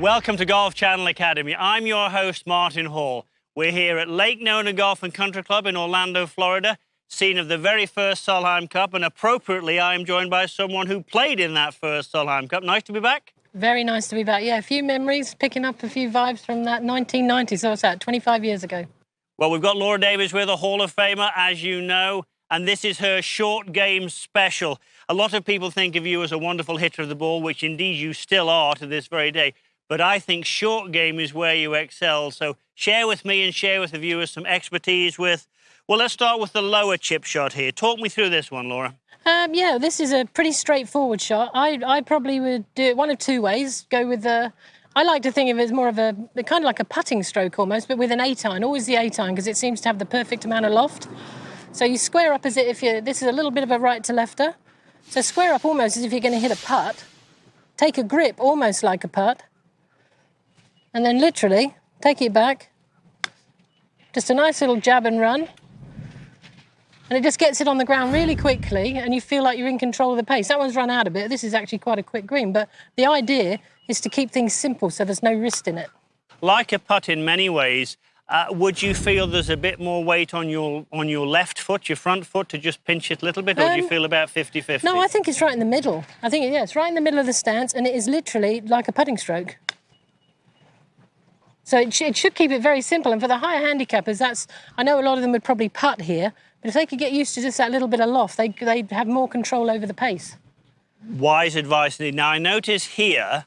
Welcome to Golf Channel Academy. I'm your host, Martin Hall. We're here at Lake Nona Golf and Country Club in Orlando, Florida, scene of the very first Solheim Cup, and appropriately, I'm joined by someone who played in that first Solheim Cup. Nice to be back. Very nice to be back. Yeah, a few memories, picking up a few vibes from that 1990. So what's that, 25 years ago? Well, we've got Laura Davies with, a Hall of Famer, as you know, and this is her short game special. A lot of people think of you as a wonderful hitter of the ball, which indeed you still are to this very day. But I think short game is where you excel. So share with me and share with the viewers some expertise with, well, let's start with the lower chip shot here. Talk me through this one, Laura. Yeah, this is a pretty straightforward shot. I probably would do it one of two ways. Go with the, I like to think of it as more of a, kind of like a putting stroke almost, but with an 8-iron, always the 8-iron, because it seems to have the perfect amount of loft. So you square up as if you're, this is a little bit of a right to lefter. So square up almost as if you're going to hit a putt. Take a grip almost like a putt. And then literally take it back. Just a nice little jab and run. And it just gets it on the ground really quickly and you feel like you're in control of the pace. That one's run out a bit. This is actually quite a quick green, but the idea is to keep things simple so there's no wrist in it. Like a putt in many ways, would you feel there's a bit more weight on your left foot, your front foot, to just pinch it a little bit, or do you feel about 50-50? No, I think it's right in the middle. I think, yeah, it's right in the middle of the stance, and it is literally like a putting stroke. So it should keep it very simple. And for the higher handicappers, that's, I know a lot of them would probably putt here, but if they could get used to just that little bit of loft, they'd have more control over the pace. Wise advice indeed. Now, I notice here,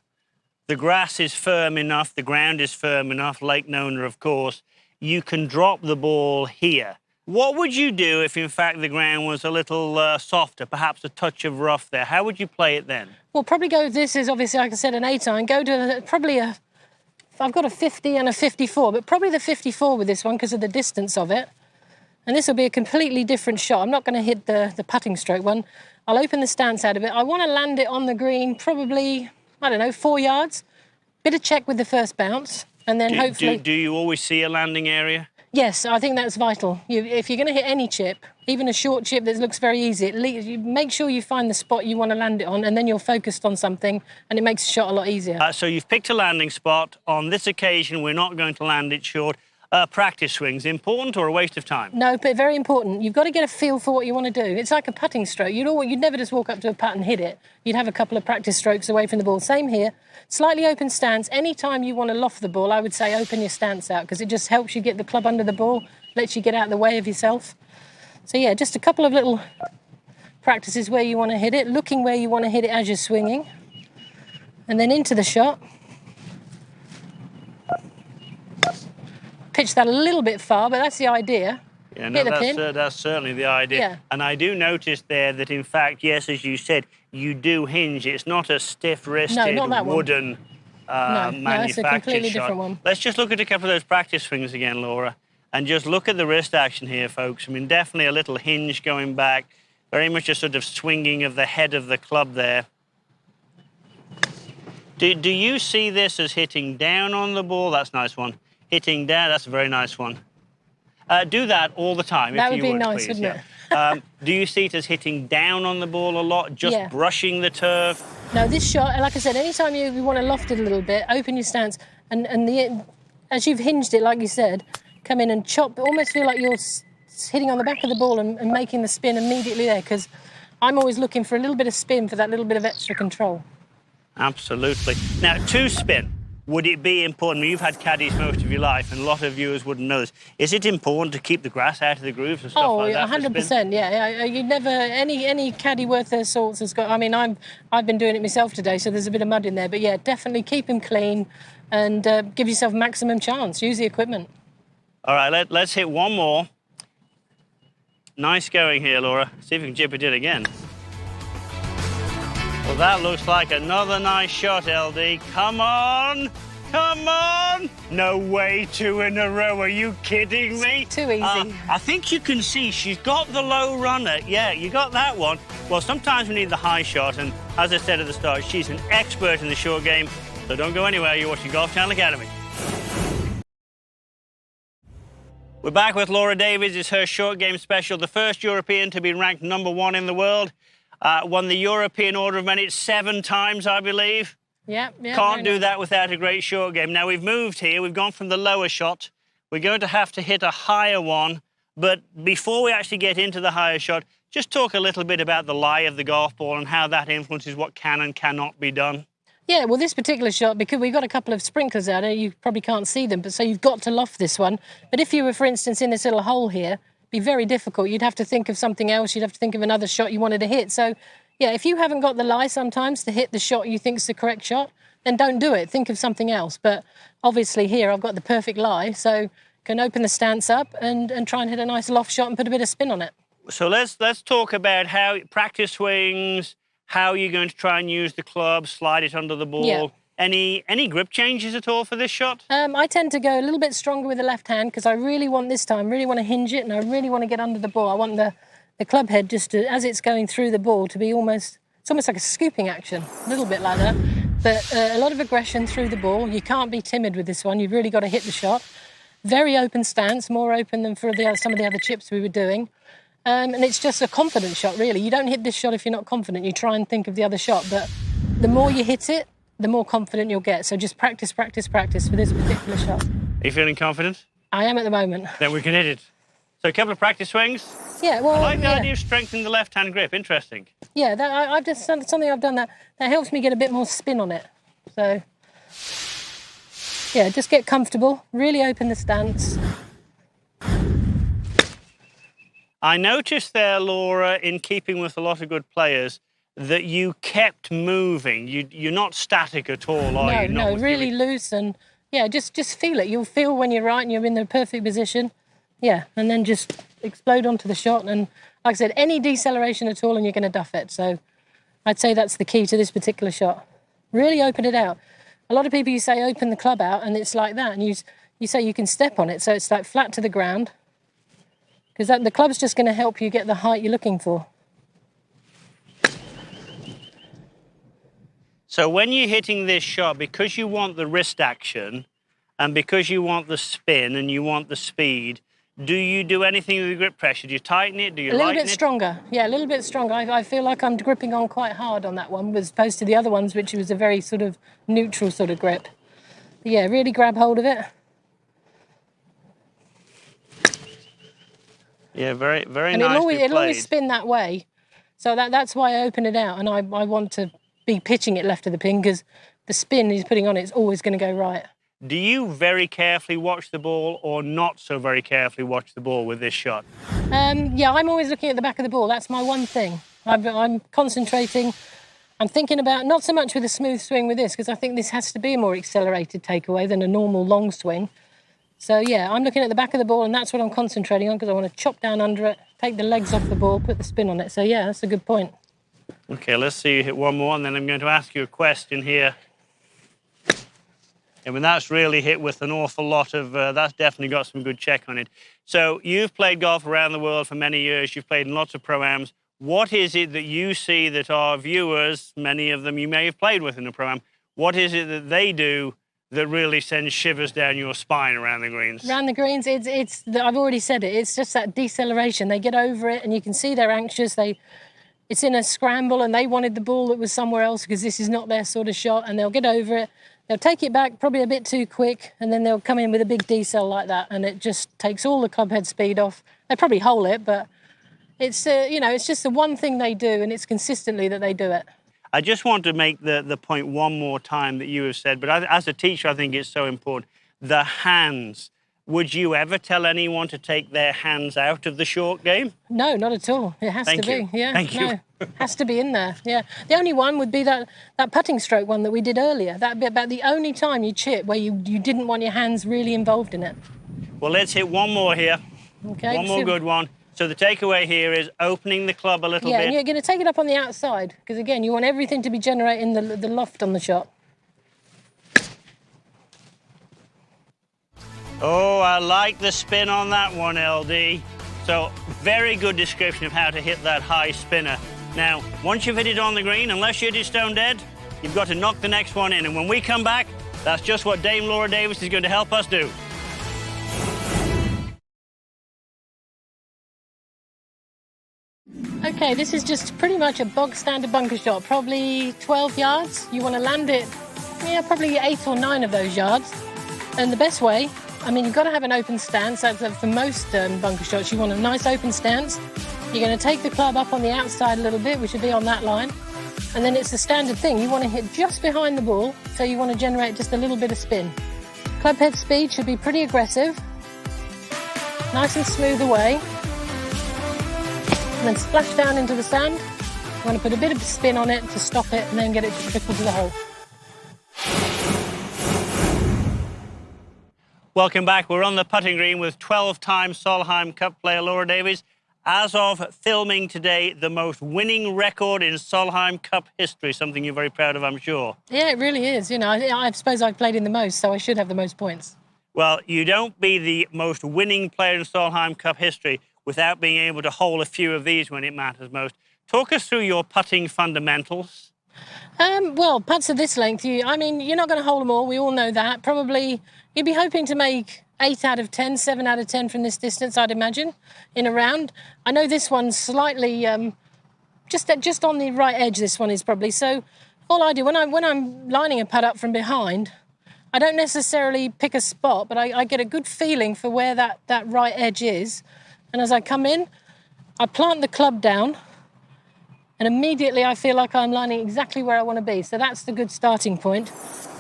the grass is firm enough, the ground is firm enough, Lake Nona, of course. You can drop the ball here. What would you do if, in fact, the ground was a little softer, perhaps a touch of rough there? How would you play it then? Well, probably go, this is obviously, like I said, an 8-iron, go to probably a, I've got a 50 and a 54, but probably the 54 with this one because of the distance of it. And this will be a completely different shot. I'm not going to hit the putting stroke one. I'll open the stance out of it. I want to land it on the green probably, I don't know, 4 yards. Bit of check with the first bounce, and then hopefully... Do you always see a landing area? Yes, I think that's vital. If you're going to hit any chip, even a short chip that looks very easy, you make sure you find the spot you want to land it on, and then you're focused on something, and it makes the shot a lot easier. So you've picked a landing spot. On this occasion, we're not going to land it short. Practice swings, important or a waste of time? No, but very important. You've got to get a feel for what you want to do. It's like a putting stroke. You'd never just walk up to a putt and hit it. You'd have a couple of practice strokes away from the ball. Same here. Slightly open stance. Anytime you want to loft the ball, I would say open your stance out because it just helps you get the club under the ball, lets you get out of the way of yourself. So, yeah, just a couple of little practices where you want to hit it, looking where you want to hit it as you're swinging, and then into the shot. Pitch that a little bit far, but that's the idea. Yeah, no, that's certainly the idea. Yeah. And I do notice there that, in fact, yes, as you said, you do hinge. It's not a stiff-wristed, wooden manufactured that's a completely different one. Let's just look at a couple of those practice swings again, Laura, and just look at the wrist action here, folks. I mean, definitely a little hinge going back, very much a sort of swinging of the head of the club there. Do you see this as hitting down on the ball? That's a nice one. Hitting down, that's a very nice one. Do that all the time, that if you would, would, be nice, please. Wouldn't it? Do you see it as hitting down on the ball a lot, just brushing the turf? No, this shot, like I said, anytime you want to loft it a little bit, open your stance, and as you've hinged it, like you said, come in and chop, almost feel like you're hitting on the back of the ball and making the spin immediately there, because I'm always looking for a little bit of spin for that little bit of extra control. Absolutely. Now, to spin. Would it be important? You've had caddies most of your life, and a lot of viewers wouldn't know this. Is it important to keep the grass out of the grooves and stuff like that? 100%, yeah. You never, any caddy worth their salts has got, I mean, I've been doing it myself today, so there's a bit of mud in there. But yeah, definitely keep them clean and give yourself maximum chance. Use the equipment. All right, let's hit one more. Nice going here, Laura. See if we can chip it in again. Well, that looks like another nice shot, LD. Come on! Come on! No way, 2 in a row. Are you kidding me? Too easy. I think you can see she's got the low runner. Yeah, you got that one. Well, sometimes we need the high shot, and as I said at the start, she's an expert in the short game. So don't go anywhere. You're watching Golf Channel Academy. We're back with Laura Davies. It's her short game special. The first European to be ranked #1 in the world. Won the European Order of Merit 7 times, I believe. Yeah. Can't do that without a great short game. Now, we've moved here. We've gone from the lower shot. We're going to have to hit a higher one. But before we actually get into the higher shot, just talk a little bit about the lie of the golf ball and how that influences what can and cannot be done. Yeah, well, this particular shot, because we've got a couple of sprinklers out there, you probably can't see them, but so you've got to loft this one. But if you were, for instance, in this little hole here, it'd be very difficult. You'd have to think of something else. You'd have to think of another shot you wanted to hit. So, yeah, if you haven't got the lie sometimes to hit the shot you think's the correct shot, then don't do it. Think of something else. But obviously here I've got the perfect lie, so can open the stance up and try and hit a nice loft shot and put a bit of spin on it. So let's talk about how practice swings, how you're going to try and use the club, slide it under the ball. Yeah. Any grip changes at all for this shot? I tend to go a little bit stronger with the left hand because I really want this time, really want to hinge it and I really want to get under the ball. I want the club head just to, as it's going through the ball, to be it's almost like a scooping action, a little bit like that. But a lot of aggression through the ball. You can't be timid with this one. You've really got to hit the shot. Very open stance, more open than for some of the other chips we were doing. And it's just a confident shot, really. You don't hit this shot if you're not confident. You try and think of the other shot. But the more you hit it, the more confident you'll get. So just practice, practice, practice for this particular shot. Are you feeling confident? I am at the moment. Then we can hit it. So a couple of practice swings. Yeah, well, I like the idea of strengthening the left-hand grip. Interesting. Yeah, I've just something I've done that helps me get a bit more spin on it. So, yeah, just get comfortable, really open the stance. I noticed there, Laura, in keeping with a lot of good players, that you kept moving. You're not static at all, are you? No, really loose and, yeah, just feel it. You'll feel when you're right and you're in the perfect position. Yeah, and then just explode onto the shot. And like I said, any deceleration at all and you're going to duff it. So I'd say that's the key to this particular shot. Really open it out. A lot of people, you say open the club out and it's like that. And you say you can step on it so it's like flat to the ground. Because the club's just going to help you get the height you're looking for. So when you're hitting this shot, because you want the wrist action and because you want the spin and you want the speed, do you do anything with the grip pressure? Do you tighten it? Do you lighten it? A little bit stronger. Yeah, a little bit stronger. I feel like I'm gripping on quite hard on that one as opposed to the other ones, which was a very sort of neutral sort of grip. But yeah, really grab hold of it. Yeah, very, very and nicely played. It'll always spin that way. So that's why I open it out and I want to be pitching it left of the pin because the spin he's putting on it is always going to go right. Do you very carefully watch the ball or not so very carefully watch the ball with this shot? Yeah, I'm always looking at the back of the ball. That's my one thing. I'm concentrating. I'm thinking about not so much with a smooth swing with this because I think this has to be a more accelerated takeaway than a normal long swing. So, yeah, I'm looking at the back of the ball and that's what I'm concentrating on because I want to chop down under it, take the legs off the ball, put the spin on it. So, yeah, that's a good point. OK, let's see you hit one more and then I'm going to ask you a question here. I mean, that's really hit with an awful lot of, that's definitely got some good check on it. So you've played golf around the world for many years. You've played in lots of pro-ams. What is it that you see that our viewers, many of them you may have played with in a pro-am, what is it that they do that really sends shivers down your spine around the greens? Around the greens, I've already said it, it's just that deceleration. They get over it and you can see they're anxious. It's in a scramble and they wanted the ball that was somewhere else because this is not their sort of shot and they'll get over it. They'll take it back probably a bit too quick and then they'll come in with a big decel like that and it just takes all the club head speed off. They probably hole it, but it's, it's just the one thing they do and it's consistently that they do it. I just want to make the point one more time that you have said, but as a teacher, I think it's so important. The hands. Would you ever tell anyone to take their hands out of the short game? No, not at all. It has to be. Yeah, Thank you. Has to be in there. Yeah. The only one would be that putting stroke one that we did earlier. That'd be about the only time you chip where you didn't want your hands really involved in it. Well, let's hit one more here. Okay. One more good one. So the takeaway here is opening the club a little bit. Yeah, and you're going to take it up on the outside because, again, you want everything to be generating the loft on the shot. Oh, I like the spin on that one, LD. So very good description of how to hit that high spinner. Now, once you've hit it on the green, unless you hit it stone dead, you've got to knock the next one in. And when we come back, that's just what Dame Laura Davies is going to help us do. Okay, this is just pretty much a bog standard bunker shot, probably 12 yards. You want to land it Yeah, probably 8 or 9 of those yards. And the best way, I mean, you've got to have an open stance. That's for most bunker shots. You want a nice open stance. You're going to take the club up on the outside a little bit, which would be on that line. And then it's the standard thing. You want to hit just behind the ball, so you want to generate just a little bit of spin. Club head speed should be pretty aggressive. Nice and smooth away. And then splash down into the sand. You want to put a bit of spin on it to stop it and then get it to trickle to the hole. Welcome back. We're on the putting green with 12-time Solheim Cup player Laura Davies. As of filming today, the most winning record in Solheim Cup history, something you're very proud of, I'm sure. Yeah, it really is. You know, I suppose I've played in the most, so I should have the most points. Well, you don't be the most winning player in Solheim Cup history without being able to hole a few of these when it matters most. Talk us through your putting fundamentals. Well, putts of this length, I mean, you're not going to hole them all. We all know that. Probably you'd be hoping to make 8 out of 10, 7 out of 10 from this distance, I'd imagine, in a round. I know this one's slightly, just on the right edge, this one is probably. So all I do, when I'm lining a putt up from behind, I don't necessarily pick a spot, but I get a good feeling for where that right edge is. And as I come in, I plant the club down, and immediately I feel like I'm lining exactly where I want to be. So that's the good starting point.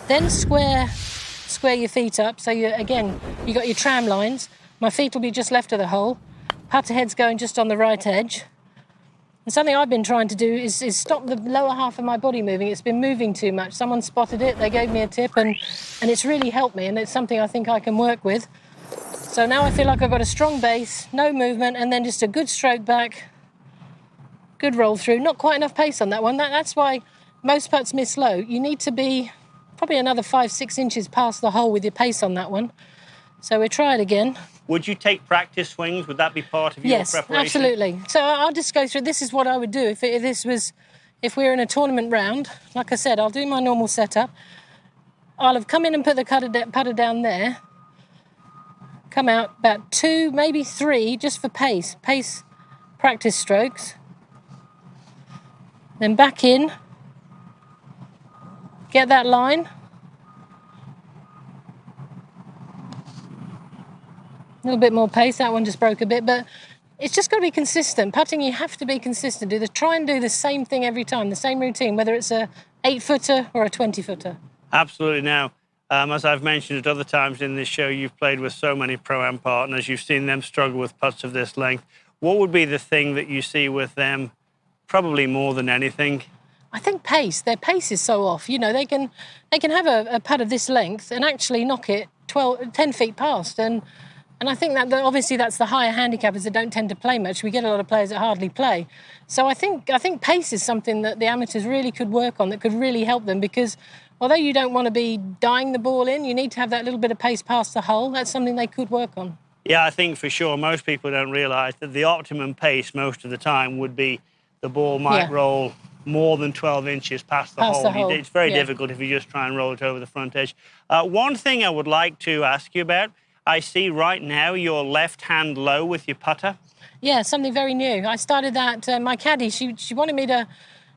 Then square your feet up. So you got your tram lines. My feet will be just left of the hole. Putter head's going just on the right edge. And something I've been trying to do is stop the lower half of my body moving. It's been moving too much. Someone spotted it, they gave me a tip, and it's really helped me, and it's something I think I can work with. So now I feel like I've got a strong base, no movement, and then just a good stroke back, good roll through. Not quite enough pace on that one. That's why most putts miss low. You need to be probably another 5-6 inches past the hole with your pace on that one. So we'll try it again. Would you take practice swings? Would that be part of your preparation? Yes, absolutely. So I'll just go through. This is what I would do if we're in a tournament round. Like I said, I'll do my normal setup. I'll have come in and put the putter down there. Come out about 2, maybe 3, just for pace practice strokes. Then back in. Get that line. A little bit more pace. That one just broke a bit, but it's just got to be consistent. Putting, you have to be consistent. Try and do the same thing every time, the same routine, whether it's a 8-footer or a 20-footer. Absolutely. Now, as I've mentioned at other times in this show, you've played with so many Pro-Am partners. You've seen them struggle with putts of this length. What would be the thing that you see with them, probably more than anything? I think pace. Their pace is so off. You know, they can have a putt of this length and actually knock it 10 feet past. And I think that obviously that's the higher handicappers that don't tend to play much. We get a lot of players that hardly play. So I think pace is something that the amateurs really could work on, that could really help them, because although you don't want to be dying the ball in, you need to have that little bit of pace past the hole. That's something they could work on. Yeah, I think for sure most people don't realise that the optimum pace most of the time would be the ball might roll more than 12 inches past the hole. It's very difficult if you just try and roll it over the front edge. One thing I would like to ask you about, I see right now your left hand low with your putter. Yeah, something very new. I started that, my caddy, she wanted me to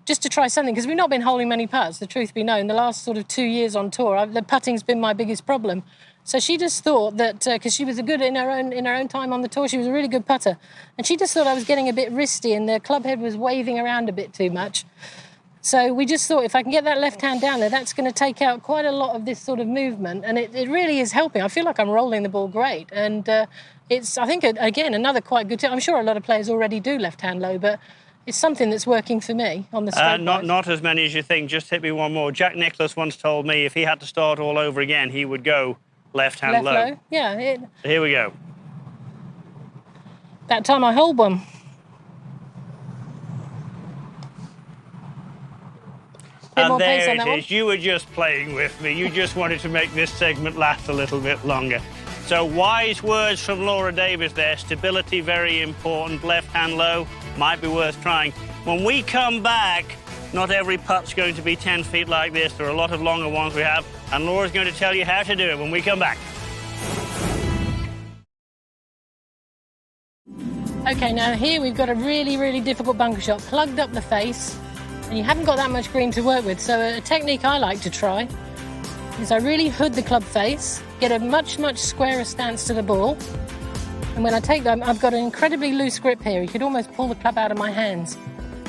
try something, because we've not been holding many putts, the truth be known. The last sort of 2 years on tour, the putting's been my biggest problem. So she just thought that, because she was in her own time on the tour, she was a really good putter. And she just thought I was getting a bit wristy and the club head was waving around a bit too much. So we just thought, if I can get that left hand down there, that's going to take out quite a lot of this sort of movement. And it really is helping. I feel like I'm rolling the ball great. And it's, I think, again, another quite good tip. I'm sure a lot of players already do left hand low, but it's something that's working for me on the straight. Not as many as you think. Just hit me one more. Jack Nicklaus once told me if he had to start all over again, he would go left hand low. Yeah. So here we go. That time I hold one. And there it is. You were just playing with me. You just wanted to make this segment last a little bit longer. So wise words from Laura Davies there. Stability, very important. Left hand low, might be worth trying. When we come back, not every putt's going to be 10 feet like this. There are a lot of longer ones we have. And Laura's going to tell you how to do it when we come back. OK, now here we've got a really, really difficult bunker shot. Plugged up the face. And you haven't got that much green to work with. So a technique I like to try is I really hood the club face, get a much, much squarer stance to the ball. And when I take them, I've got an incredibly loose grip here. You could almost pull the club out of my hands.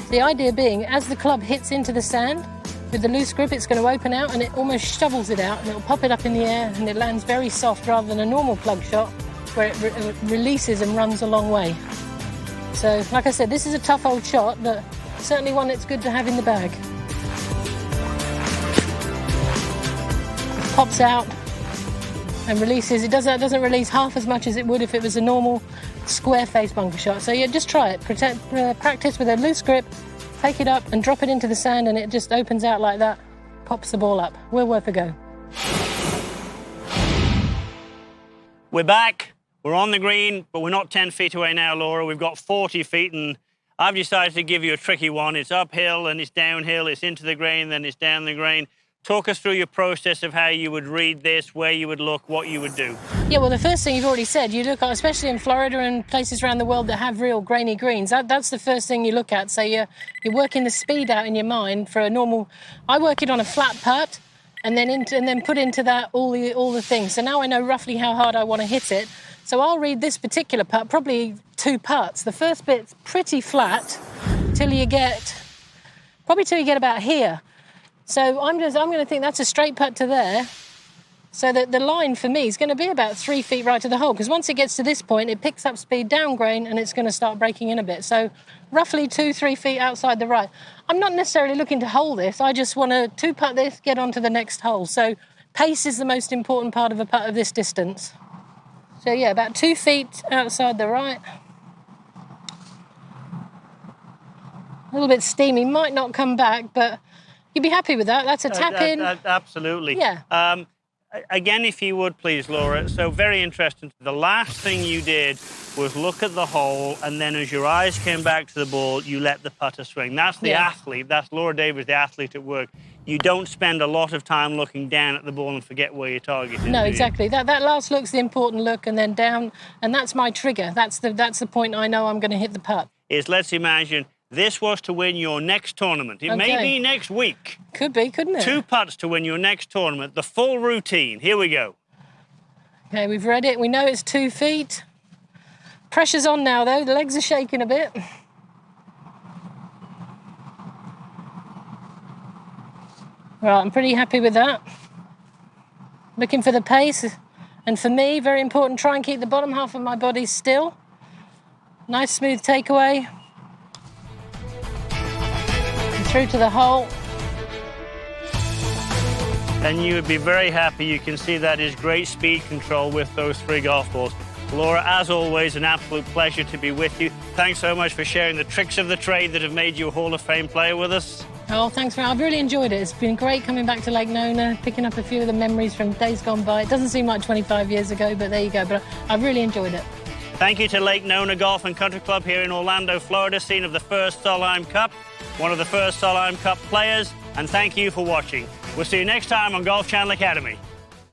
The idea being, as the club hits into the sand, with the loose grip, it's going to open out and it almost shovels it out and it'll pop it up in the air and it lands very soft rather than a normal plug shot where it releases and runs a long way. So, like I said, this is a tough old shot, but certainly one that's good to have in the bag. It pops out and releases. It doesn't release half as much as it would if it was a normal square face bunker shot. So yeah, just try it. Practice with a loose grip, take it up and drop it into the sand and it just opens out like that, pops the ball up. Well worth a go. We're back. We're on the green, but we're not 10 feet away now, Laura. We've got 40 feet, and I've decided to give you a tricky one. It's uphill and it's downhill. It's into the green, then it's down the green. Talk us through your process of how you would read this, where you would look, what you would do. Yeah, well, the first thing you've already said, you look at, especially in Florida and places around the world that have real grainy greens, that's the first thing you look at. So you're working the speed out in your mind for a normal... I work it on a flat putt and then put into that all the things. So now I know roughly how hard I want to hit it. So I'll read this particular putt, probably 2 putts. The first bit's pretty flat till you get about here. So I'm going to think that's a straight putt to there. So that the line for me is going to be about 3 feet right to the hole, because once it gets to this point, it picks up speed down grain and it's going to start breaking in a bit. So roughly 2-3 feet outside the right. I'm not necessarily looking to hole this. I just want to 2-putt this, get on to the next hole. So pace is the most important part of a putt of this distance. So yeah, about 2 feet outside the right. A little bit steamy, might not come back, but you'd be happy with that. That's a tap in. Absolutely. Yeah. Again, if you would, please, Laura. So very interesting. The last thing you did was look at the hole, and then as your eyes came back to the ball, you let the putter swing. That's the athlete. That's Laura Davies, the athlete at work. You don't spend a lot of time looking down at the ball and forget where your target is. No, exactly. That last look's the important look, and then down, and that's my trigger. That's the point I know I'm going to hit the putt. Let's imagine this was to win your next tournament. It may be next week. Could be, couldn't it? 2 putts to win your next tournament. The full routine. Here we go. Okay, we've read it. We know it's 2 feet. Pressure's on now, though. The legs are shaking a bit. Right, I'm pretty happy with that. Looking for the pace. And for me, very important, try and keep the bottom half of my body still. Nice smooth takeaway. And through to the hole. And you would be very happy. You can see that is great speed control with those 3 golf balls. Laura, as always, an absolute pleasure to be with you. Thanks so much for sharing the tricks of the trade that have made you a Hall of Fame player with us. Oh, thanks, I've really enjoyed it. It's been great coming back to Lake Nona, picking up a few of the memories from days gone by. It doesn't seem like 25 years ago, but there you go. But I've really enjoyed it. Thank you to Lake Nona Golf and Country Club here in Orlando, Florida, scene of the first Solheim Cup, one of the first Solheim Cup players, and thank you for watching. We'll see you next time on Golf Channel Academy.